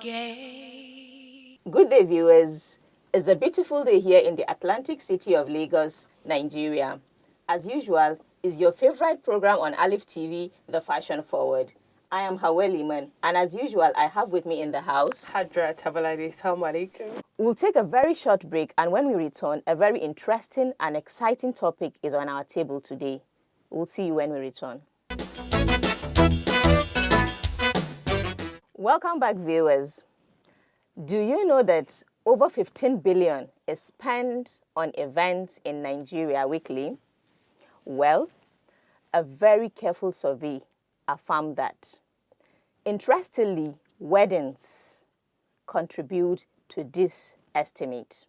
gay. Good day, viewers. It's a beautiful day here in the Atlantic city of Lagos, Nigeria. As usual, is your favorite program on Aleeftvng, the Fashion Forward. I am Hawwa, and as usual, I have with me in the house Hadrat and Teslimat. We'll take a very short break, and when we return, a very interesting and exciting topic is on our table today. We'll see you when we return. Welcome back, viewers. Do you know that over 15 billion is spent on events in Nigeria weekly? Well, a very careful survey affirmed that. Interestingly, weddings contribute to this estimate.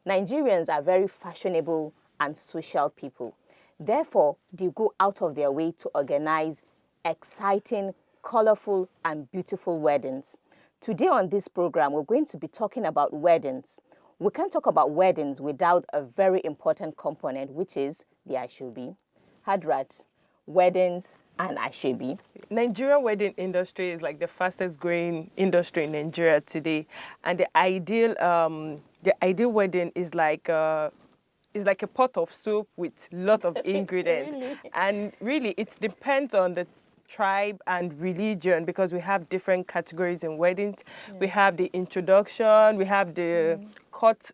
Nigerians are very fashionable and social people. Therefore, they go out of their way to organize exciting, colorful, and beautiful weddings. Today on this program, we're going to be talking about weddings. We can't talk about weddings without a very important component, which is the Asoebi. Hadrat, weddings and Asoebi. Nigerian wedding industry is like the fastest growing industry in Nigeria today, and the ideal wedding is like a pot of soup with a lot of ingredients. Really? And really it depends on the tribe and religion, because we have different categories in weddings. Yeah. We have the introduction, we have the court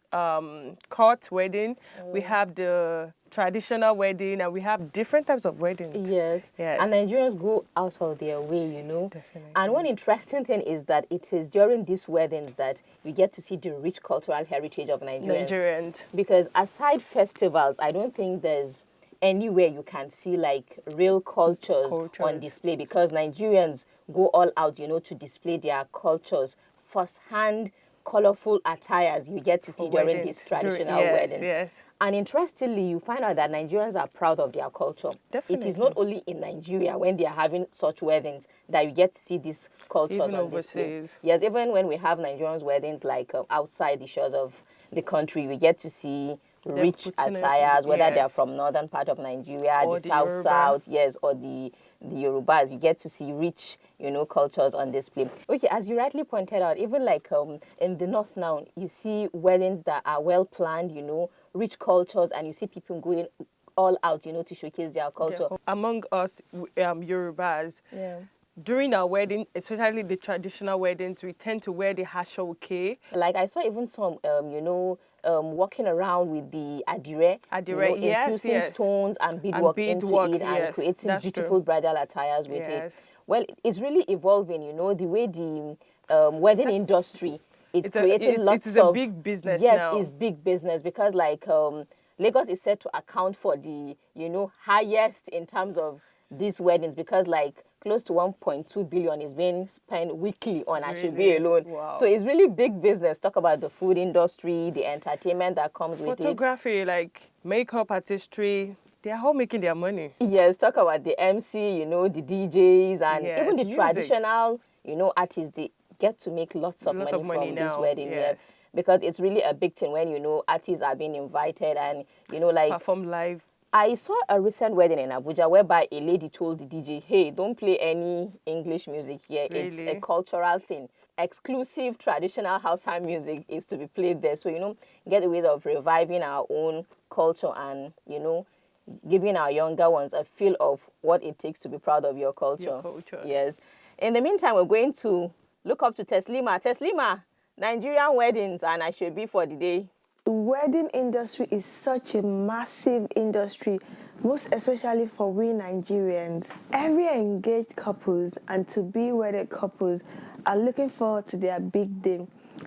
wedding, we have the traditional wedding, and we have different types of weddings. Yes. And Nigerians go out of their way, you know. Definitely. And one interesting thing is that it is during these weddings that you get to see the rich cultural heritage of Nigerians. Because aside festivals, I don't think there's anywhere you can see like real cultures on display, because Nigerians go all out, you know, to display their cultures first-hand. Colorful attires you get to see during these traditional weddings. Yes. And interestingly, you find out that Nigerians are proud of their culture. Definitely. It is not only in Nigeria when they are having such weddings that you get to see these cultures even on overseas. display. Yes, even when we have Nigerians weddings like outside the shores of the country, we get to see rich attires, whether they are from northern part of Nigeria, or the south, yes, or the Yorubas. You get to see rich, you know, cultures on display. Okay, as you rightly pointed out, even like in the north now, you see weddings that are well planned, you know, rich cultures, and you see people going all out, you know, to showcase their culture. Among us, Yorubas, during our wedding, especially the traditional weddings, we tend to wear the asoebi. Like I saw even some, you know, walking around with the adire, you know, infusing stones and beadwork into it and creating beautiful bridal attires with it. Well, it's really evolving, you know, the way the wedding industry is creating lots of... It's a big business now. Yes, it's big business, because like Lagos is said to account for the, you know, highest in terms of these weddings, because like close to 1.2 billion is being spent weekly on Asoebi alone. Wow. So it's really big business. Talk about the food industry, the entertainment that comes with it. Photography, like makeup artistry, they are all making their money. Yes, talk about the MC, you know, the DJs, and even the traditional, you know, artists, they get to make lots of money from this wedding. Yes. Because it's really a big thing when, you know, artists are being invited and, you know, like... perform live. I saw a recent wedding in Abuja whereby a lady told the DJ, hey, don't play any English music here. Really? It's a cultural thing. Exclusive traditional Hausa music is to be played there. So, you know, get a way of reviving our own culture and, you know, giving our younger ones a feel of what it takes to be proud of your culture. Yes. In the meantime, we're going to look up to Teslimat. Teslimat, Nigerian weddings and Asoebi for the day. The wedding industry is such a massive industry, most especially for we Nigerians. Every engaged couples and to-be wedded couples are looking forward to their big day.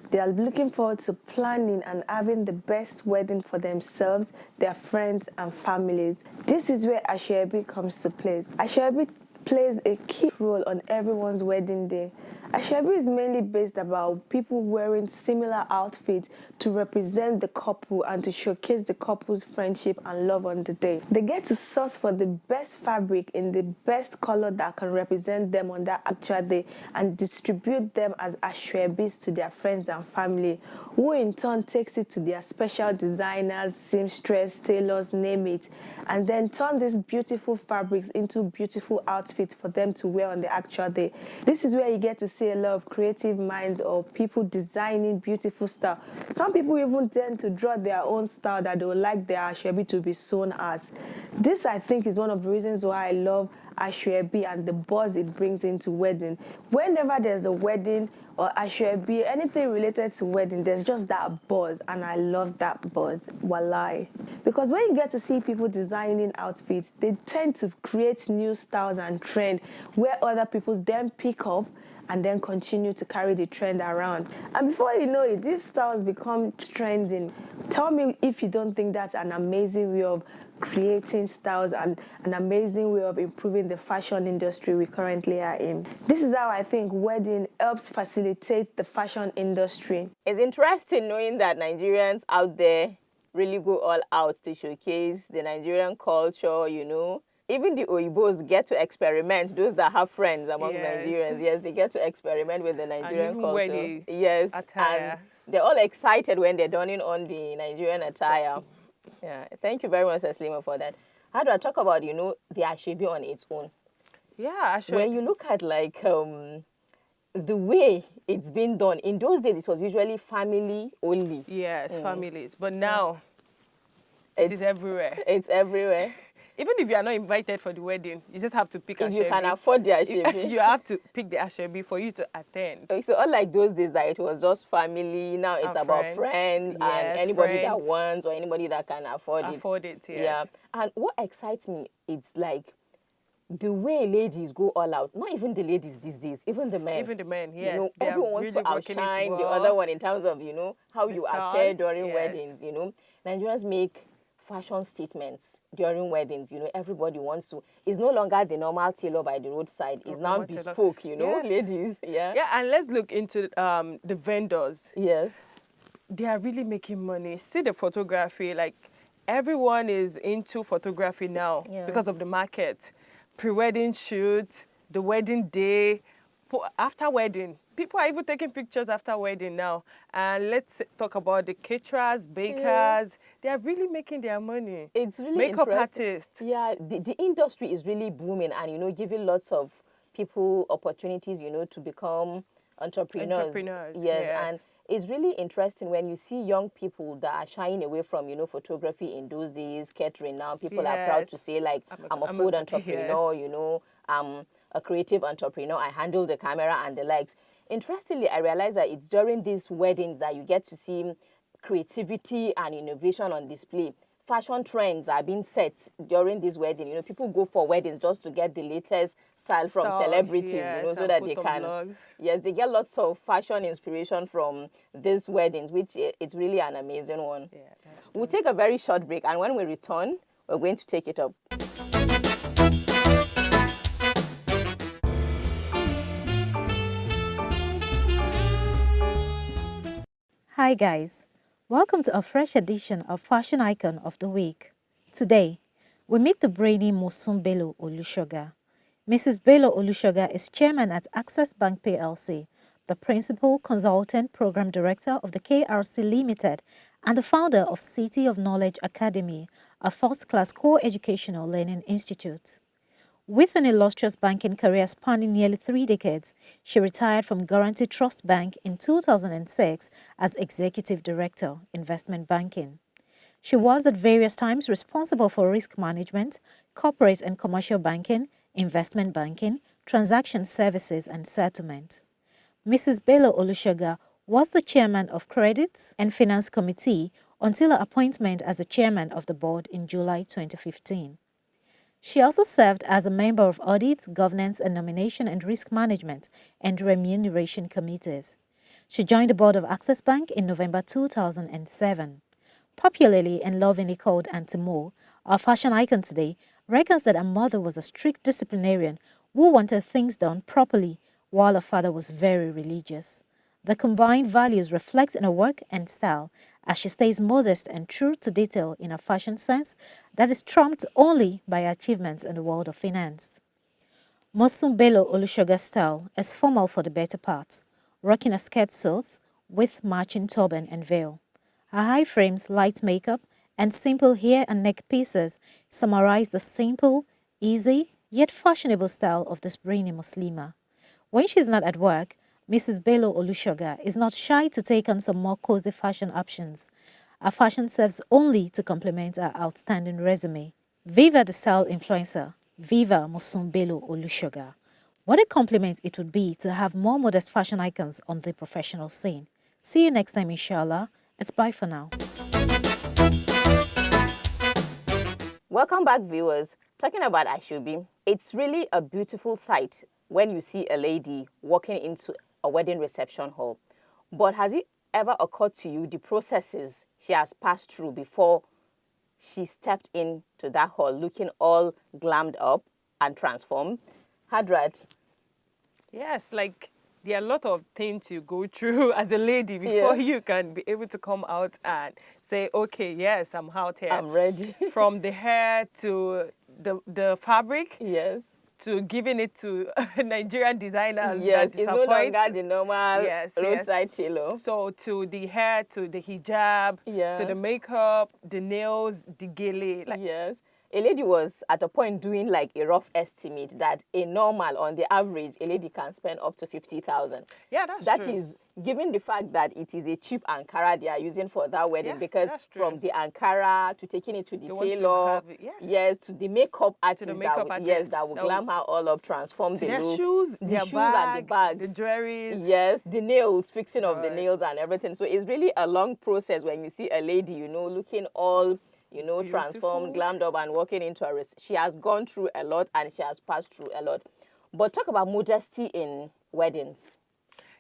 They are looking forward to planning and having the best wedding for themselves, their friends and families. This is where Asoebi comes to play. Asoebi plays a key role on everyone's wedding day. Asoebi is mainly based about people wearing similar outfits to represent the couple and to showcase the couple's friendship and love on the day. They get to source for the best fabric in the best color that can represent them on that actual day and distribute them as Asoebis to their friends and family, who in turn takes it to their special designers, seamstress, tailors, name it, and then turn these beautiful fabrics into beautiful outfits for them to wear on the actual day. This is where you get to see see a lot of creative minds or people designing beautiful style. Some people even tend to draw their own style that they would like their ashwebi to be sewn as. This, I think, is one of the reasons why I love ashwebi and the buzz it brings into wedding. Whenever there's a wedding or ashwebi, anything related to wedding, there's just that buzz, and I love that buzz, walai. Because when you get to see people designing outfits, they tend to create new styles and trend where other people then pick up and then continue to carry the trend around. And before you know it, these styles become trending. Tell me if you don't think that's an amazing way of creating styles and an amazing way of improving the fashion industry we currently are in. This is how I think wedding helps facilitate the fashion industry. It's interesting knowing that Nigerians out there really go all out to showcase the Nigerian culture, you know. Even the Oyibos get to experiment, those that have friends among Nigerians. Yes, they get to experiment with the Nigerian culture. Yes, attire. And they're all excited when they're donning on the Nigerian attire. Yeah, thank you very much, Teslimat, for that. How do I talk about, you know, the ashwebi on its own? Yeah, when you look at like the way it's been done, in those days it was usually family only. Yes, families. But now it is everywhere. It's everywhere. Even if you are not invited for the wedding, you just have to pick ashwebi. If you can afford the ashwebi. You have to pick the ashwebi for you to attend. So unlike those days that it was just family, now it's about friends and anybody that wants or anybody that can afford it. Afford it, yes. Yeah. And what excites me, it's like the way ladies go all out. Not even the ladies these days, even the men. Even the men, yes. You know, everyone wants to outshine the other one in terms of, you know, how you appear during weddings, you know. Nigerians make fashion statements during weddings, you know, everybody wants to. It's no longer the normal tailor by the roadside. It's now bespoke, you know, ladies. Yeah. Yeah, and let's look into the vendors. Yes. They are really making money. See the photography, like everyone is into photography now because of the market. Pre-wedding shoot, the wedding day, after wedding. People are even taking pictures after wedding now. And let's talk about the caterers, bakers. They are really making their money. It's really makeup artists. Yeah, the industry is really booming and, you know, giving lots of people opportunities, you know, to become entrepreneurs. Yes, and it's really interesting when you see young people that are shying away from, you know, photography in those days, catering now. People are proud to say, like, I'm a food entrepreneur, you know, I'm a creative entrepreneur, I handle the camera and the likes. Interestingly, I realized that it's during these weddings that you get to see creativity and innovation on display. Fashion trends are being set during this wedding. You know, people go for weddings just to get the latest style from celebrities, you know, so that they can. Vlogs. Yes, they get lots of fashion inspiration from these weddings, which it's really an amazing one. Yeah, we'll take a very short break, and when we return, we're going to take it up. Hi guys, welcome to a fresh edition of Fashion Icon of the Week. Today, we meet the brainy Mosun Bello Olusoga. Mrs. Bello Olusoga is chairman at Access Bank PLC, the principal consultant program director of the KRC Limited, and the founder of City of Knowledge Academy, a first-class co-educational learning institute. With an illustrious banking career spanning nearly 3 decades, she retired from Guaranty Trust Bank in 2006 as Executive Director, Investment Banking. She was at various times responsible for risk management, corporate and commercial banking, investment banking, transaction services and settlement. Mrs. Bello Olusoga was the chairman of Credit and Finance Committee until her appointment as the chairman of the board in July 2015. She also served as a member of Audit, Governance and Nomination and Risk Management and Remuneration Committees. She joined the board of Access Bank in November 2007. Popularly and lovingly called Auntie Mo, our fashion icon today reckons that her mother was a strict disciplinarian who wanted things done properly, while her father was very religious. The combined values reflect in her work and style, as she stays modest and true to detail in her fashion sense that is trumped only by her achievements in the world of finance. Mosun Bello Olusoga's style is formal for the better part, rocking a skirt suit with matching turban and veil. Her high frames, light makeup, and simple hair and neck pieces summarize the simple, easy, yet fashionable style of this brainy Muslima. When she's not at work, Mrs. Bello Olushoga is not shy to take on some more cozy fashion options. Our fashion serves only to complement our outstanding resume. Viva the style influencer. Viva Mosun Bello Olushoga. What a compliment it would be to have more modest fashion icons on the professional scene. See you next time, inshallah. It's bye for now. Welcome back, viewers. Talking about Ashobi, it's really a beautiful sight when you see a lady walking into a wedding reception hall. But has it ever occurred to you the processes she has passed through before she stepped into that hall looking all glammed up and transformed? Hadrat? Yes, like there are a lot of things you go through as a lady before you can be able to come out and say, okay, yes, I'm out here. I'm ready. From the hair to the fabric. Yes. To giving it to Nigerian designers. Yes, that it's no longer the normal roadside tailor. So to the hair, to the hijab, to the makeup, the nails, the gele. Yes. A lady was at a point doing like a rough estimate that a normal, on the average, a lady can spend up to 50,000. Yeah, that's true. That true. is given the fact that it is a cheap Ankara they are using for that wedding, because from the Ankara to taking it to the tailor, to the makeup artist, that will glam her all up, transform the look, shoes, the shoes and the bags, the jewelries, the nails, fixing of the nails and everything. So it's really a long process when you see a lady, you know, looking all transformed, glammed up and walking into a race. She has gone through a lot and she has passed through a lot. But talk about modesty in weddings.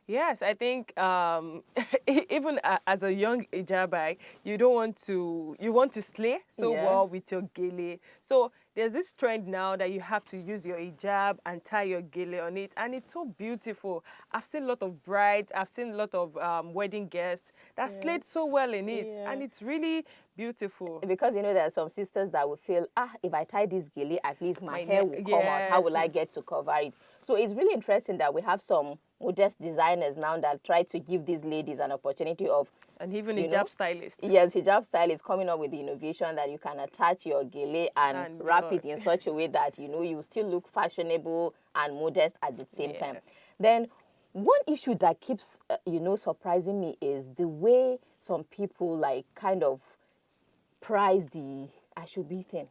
Yes, I think even as a young hijabi, you want to slay so well with your gele. So there's this trend now that you have to use your hijab and tie your gele on it, and it's so beautiful. I've seen a lot of brides, I've seen a lot of wedding guests that slayed so well in it, and it's really beautiful. Because, you know, there are some sisters that will feel, if I tie this gele, at least my hair will come out. How will I get to cover it? So it's really interesting that we have some modest designers now that try to give these ladies an opportunity of... And even hijab stylists. Yes, hijab stylists coming up with the innovation that you can attach your gele and wrap it in such a way that, you know, you still look fashionable and modest at the same time. Then one issue that keeps, surprising me is the way some people like kind of price the Ashobi thing.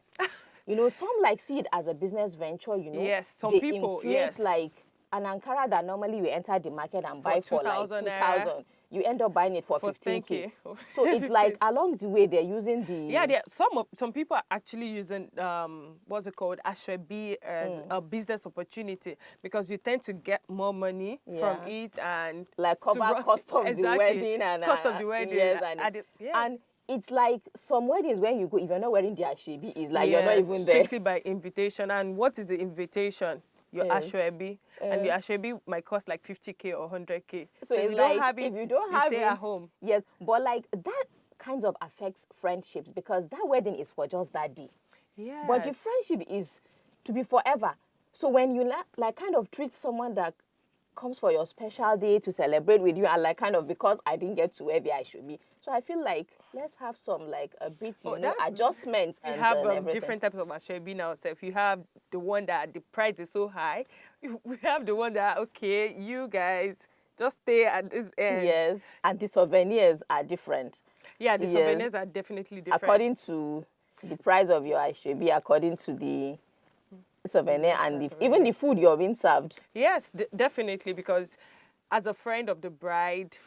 You know, some like see it as a business venture, you know. Yes, some they people, inflate like an Ankara that normally you enter the market and buy for like 2,000. You end up buying it for 15K. So it's like along the way they're using the... Yeah, some people are actually using, what's it called, Ashobi as a business opportunity, because you tend to get more money from it and... Like cover cost of the wedding. And cost of the wedding. And it's like some weddings when you go, if you're not wearing the Ashobi, it's like you're not even there. Strictly by invitation. And what is the invitation? Your Ashobi, and your Ashobi might cost like 50K or 100K. So if it's you like, don't have it, if you don't have stay it, at home. Yes, but like that kind of affects friendships, because that wedding is for just that day. Yes. But the friendship is to be forever. So when you like kind of treat someone that comes for your special day to celebrate with you, and like kind of because I didn't get to where I should be. So I feel like let's have some like a bit, adjustments. You have different types of Ashobi now. So if you have the one that the price is so high, we have the one that, okay, you guys just stay at this end. Yes, and the souvenirs are different. Yeah, the souvenirs are definitely different. According to the price of your Ashobi, according to the souvenir and even the food you're being served. Yes, definitely, because as a friend of the bride,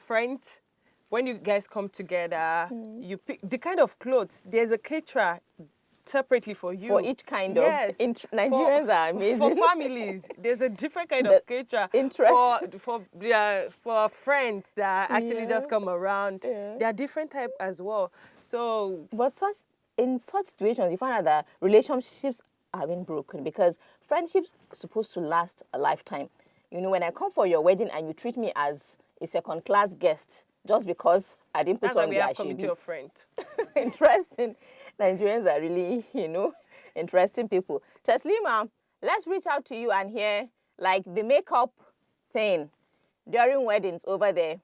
when you guys come together, you pick the kind of clothes. There's a caterer separately for you. For each kind of. Nigerians are amazing. For families, there's a different kind of caterer. For friends that actually just come around. There are different type as well. So, but in such situations, you find out that relationships have been broken, because friendships are supposed to last a lifetime. You know, when I come for your wedding and you treat me as a second-class guest, just because I didn't put on the Ashobi. Coming to your friend. Interesting. Nigerians are really, interesting people. Teslima, let's reach out to you and hear, like, the makeup thing during weddings over there.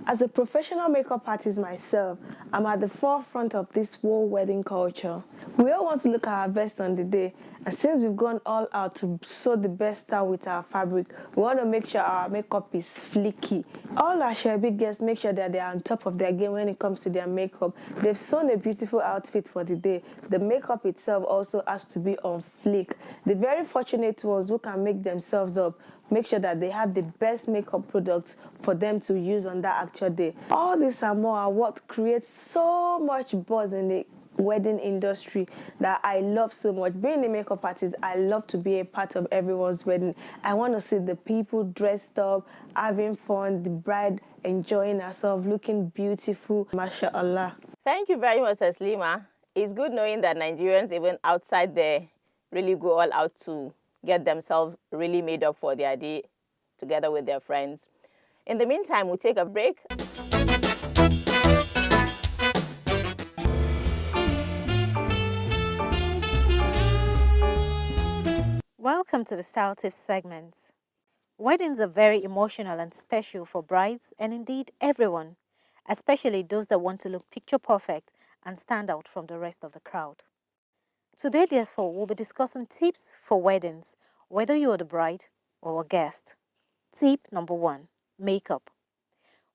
As a professional makeup artist myself, I'm at the forefront of this whole wedding culture. We all want to look our best on the day, and since we've gone all out to sew the best style with our fabric, we want to make sure our makeup is flaky. All our Sherby guests make sure that they are on top of their game when it comes to their makeup. They've sewn a beautiful outfit for the day. The makeup itself also has to be on fleek. The very fortunate ones who can make themselves up make sure that they have the best makeup products for them to use on that actual day. All this and more are what creates so much buzz in the wedding industry that I love so much. Being a makeup artist, I love to be a part of everyone's wedding. I want to see the people dressed up, having fun, the bride enjoying herself, looking beautiful. MashaAllah. Thank you very much, Taslima. It's good knowing that Nigerians, even outside there, really go all out to get themselves really made up for their day together with their friends. In the meantime, we'll take a break. Welcome to the Style Tips segment. Weddings are very emotional and special for brides and indeed everyone, especially those that want to look picture perfect and stand out from the rest of the crowd. Today, therefore, we'll be discussing tips for weddings, whether you are the bride or a guest. Tip number 1, makeup.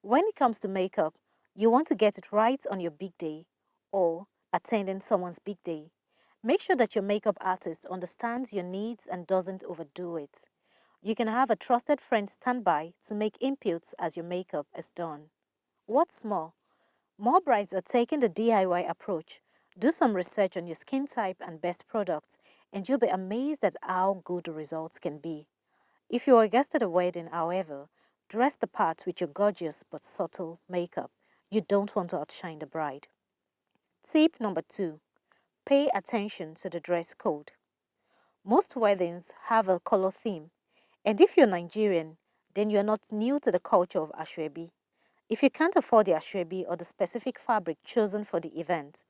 When it comes to makeup, you want to get it right on your big day or attending someone's big day. Make sure that your makeup artist understands your needs and doesn't overdo it. You can have a trusted friend stand by to make inputs as your makeup is done. What's more brides are taking the DIY approach. Do some research on your skin type and best products, and you'll be amazed at how good the results can be. If you are a guest at a wedding, however, dress the part with your gorgeous but subtle makeup. You don't want to outshine the bride. Tip number 2. Pay attention to the dress code. Most weddings have a color theme, and if you're Nigerian, then you're not new to the culture of Asoebi. If you can't afford the Asoebi or the specific fabric chosen for the event,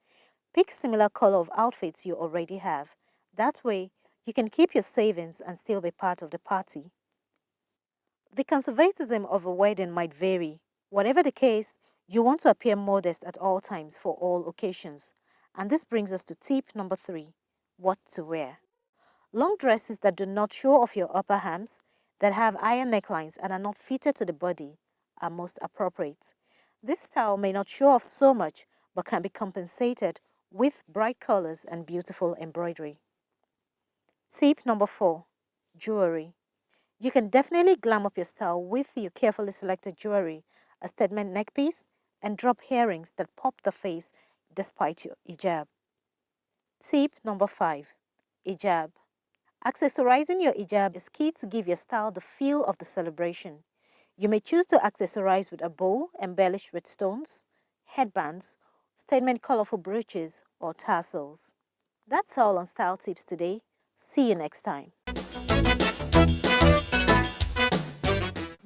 pick similar color of outfits you already have. That way, you can keep your savings and still be part of the party. The conservatism of a wedding might vary. Whatever the case, you want to appear modest at all times for all occasions. And this brings us to tip number 3, what to wear. Long dresses that do not show off your upper arms, that have iron necklines and are not fitted to the body are most appropriate. This style may not show off so much, but can be compensated with bright colors and beautiful embroidery. Tip number 4, jewelry. You can definitely glam up your style with your carefully selected jewelry, a statement neckpiece, and drop earrings that pop the face despite your hijab. Tip number 5, hijab. Accessorizing your hijab is key to give your style the feel of the celebration. You may choose to accessorize with a bow embellished with stones, headbands, statement colorful brooches, or tassels. That's all on Style Tips today. See you next time.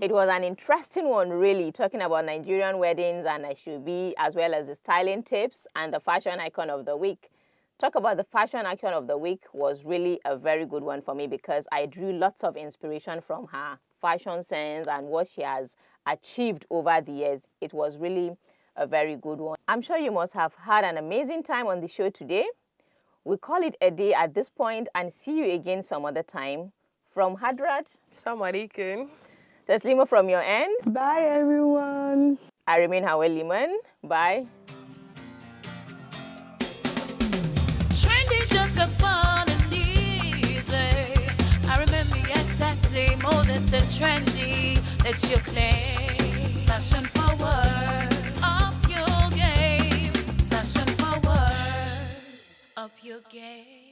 It was an interesting one, really, talking about Nigerian weddings and Asoebi, as well as the styling tips and the fashion icon of the week. Talk about the fashion icon of the week was really a very good one for me because I drew lots of inspiration from her fashion sense and what she has achieved over the years. It was really a very good one. I'm sure you must have had an amazing time on the show today. We call it a day at this point and see you again some other time. From Hadrat, Assalamu alaikum. Taslima from your end. Bye, everyone. I remain Hawwa Liman. Bye. Trendy just got fun and easy. I remember yes, modest and trendy. That's your claim. Fashion forward. Up your game. Fashion forward. Up your game.